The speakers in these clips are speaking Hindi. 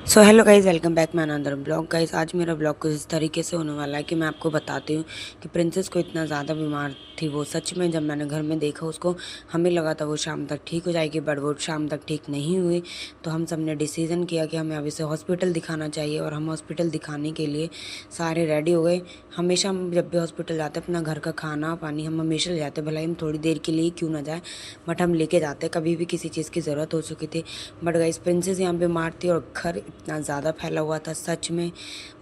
So hello guys, welcome back my another blog. Guys आज मेरा ब्लॉग कुछ इस तरीके से होने वाला है कि मैं आपको बताती हूँ कि प्रिंसेस को इतना ज़्यादा बीमार थी वो। सच में जब मैंने घर में देखा उसको, हमें लगा था वो शाम तक ठीक हो जाएगी, बट वो शाम तक ठीक नहीं हुई। तो हम सब ने डिसीज़न किया कि हमें अभी से हॉस्पिटल दिखाना चाहिए, और हम हॉस्पिटल दिखाने के लिए सारे रेडी हो गए। हमेशा हम जब भी हॉस्पिटल जाते अपना घर का खाना पानी हम हमेशा ले जाते, भले हम थोड़ी देर के लिए क्यों ना जाए, बट हम लेके जाते। कभी भी किसी चीज़ की ज़रूरत हो चुकी थी, बट गाइस प्रिंसेस यहाँ बीमार थी और घर इतना ज़्यादा फैला हुआ था। सच में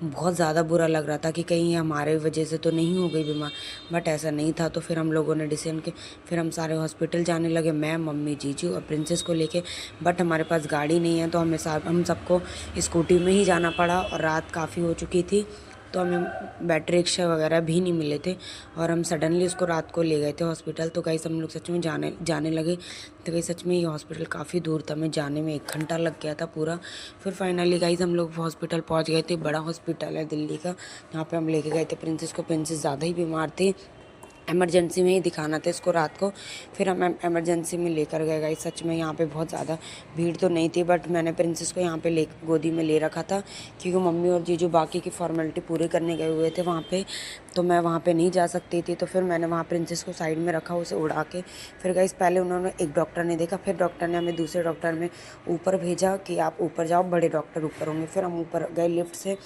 बहुत ज़्यादा बुरा लग रहा था कि कहीं ये हमारे वजह से तो नहीं हो गई बीमार, बट ऐसा नहीं था। तो फिर हम लोगों ने डिसीजन के फिर हम सारे हॉस्पिटल जाने लगे, मैं मम्मी जीजू और प्रिंसेस को लेके। बट हमारे पास गाड़ी नहीं है तो हम सबको स्कूटी में ही जाना पड़ा, और रात काफ़ी हो चुकी थी तो हमें बैटरी रिक्शा वगैरह भी नहीं मिले थे, और हम सडनली उसको रात को ले गए थे हॉस्पिटल। तो गाइस हम लोग सच में जाने लगे। तो गाइस सच में ये हॉस्पिटल काफ़ी दूर था, हमें जाने में 1 घंटा लग गया था पूरा। फिर फाइनली गाइस हम लोग हॉस्पिटल पहुंच गए थे। बड़ा हॉस्पिटल है दिल्ली का, यहाँ पे हम लेके गए थे प्रिंसेस को। प्रिंसेस ज़्यादा ही बीमार थी, इमरजेंसी में ही दिखाना था इसको रात को। फिर हम इमरजेंसी में लेकर गए। गाइस सच में यहाँ पे बहुत ज़्यादा भीड़ तो नहीं थी, बट मैंने प्रिंसेस को यहाँ पे गोदी में ले रखा था, क्योंकि मम्मी और जीजू बाकी की फॉर्मेलिटी पूरी करने गए हुए थे वहाँ पे, तो मैं वहाँ पे नहीं जा सकती थी। तो फिर मैंने वहाँ प्रिंसेस को साइड में रखा, उसे उड़ा के। फिर गाइस पहले उन्होंने एक डॉक्टर ने देखा, फिर डॉक्टर ने हमें दूसरे डॉक्टर में ऊपर भेजा कि आप ऊपर जाओ, बड़े डॉक्टर ऊपर होंगे। फिर हम ऊपर गए लिफ्ट से।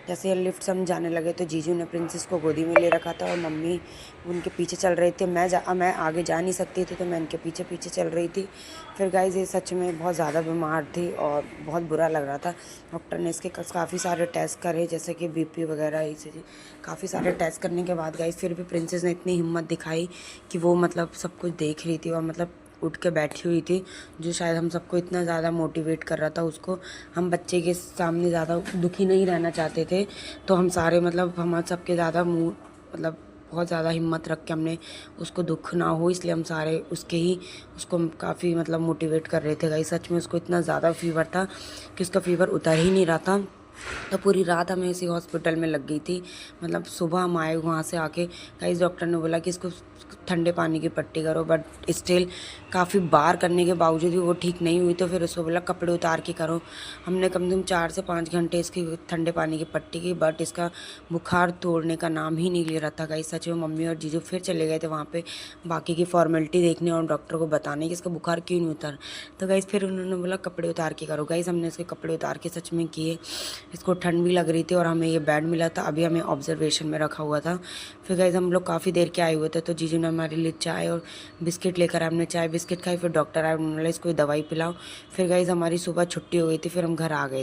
जैसे लिफ्ट से हम जाने लगे तो जीजू ने प्रिंसेस को गोदी में ले रखा था, और मम्मी उनके पीछे चल रही थी। मैं आगे जा नहीं सकती थी, तो मैं इनके पीछे पीछे चल रही थी। फिर गाइस ये सच में बहुत ज़्यादा बीमार थी और बहुत बुरा लग रहा था। डॉक्टर ने इसके काफ़ी सारे टेस्ट करे, जैसे कि बीपी वगैरह, इसे काफ़ी सारे टेस्ट करने के बाद गाइस फिर भी प्रिंसेस ने इतनी हिम्मत दिखाई कि वो मतलब सब कुछ देख रही थी, और मतलब उठ के बैठी हुई थी, जो शायद हम सबको इतना ज़्यादा मोटिवेट कर रहा था उसको। हम बच्चे के सामने ज़्यादा दुखी नहीं रहना चाहते थे, तो हम सारे मतलब हम सबके ज़्यादा मुँह मतलब बहुत ज़्यादा हिम्मत रख के हमने उसको दुख ना हो, इसलिए हम सारे उसको काफ़ी मतलब मोटिवेट कर रहे थे। गाइस सच में उसको इतना ज़्यादा फीवर था कि उसका फीवर उतर ही नहीं रहा था। तो पूरी रात हमें इसी हॉस्पिटल में लग गई थी। मतलब सुबह हम आए वहाँ से आके, गाइस डॉक्टर ने बोला कि इसको ठंडे पानी की पट्टी करो, बट स्टिल काफ़ी बार करने के बावजूद भी वो ठीक नहीं हुई। तो फिर उसको बोला कपड़े उतार के करो। हमने कम से कम 4 से 5 घंटे इसकी ठंडे पानी की पट्टी की, बट इसका बुखार तोड़ने का नाम ही नहीं ले रहा था। गाइस सच में मम्मी और जीजू फिर चले गए थे वहाँ पे बाकी की फॉर्मेलिटी देखने और डॉक्टर को बताने कि इसका बुखार क्यों नहीं उतर। तो गाइस फिर उन्होंने बोला कपड़े उतार के करो। गाइस हमने इसके कपड़े उतार के सच में किए। इसको ठंड भी लग रही थी, और हमें ये बेड मिला था, अभी हमें ऑब्जर्वेशन में रखा हुआ था। फिर गाइस हम लोग काफ़ी देर के आए हुए थे, तो जीजू ने हमारे लिए चाय और बिस्किट लेकर आए। हमने चाय बिस्किट खाई, फिर डॉक्टर आए, उन्होंने इसको दवाई पिलाओ। फिर गाइस हमारी सुबह छुट्टी हो गई थी, फिर हम घर आ गए।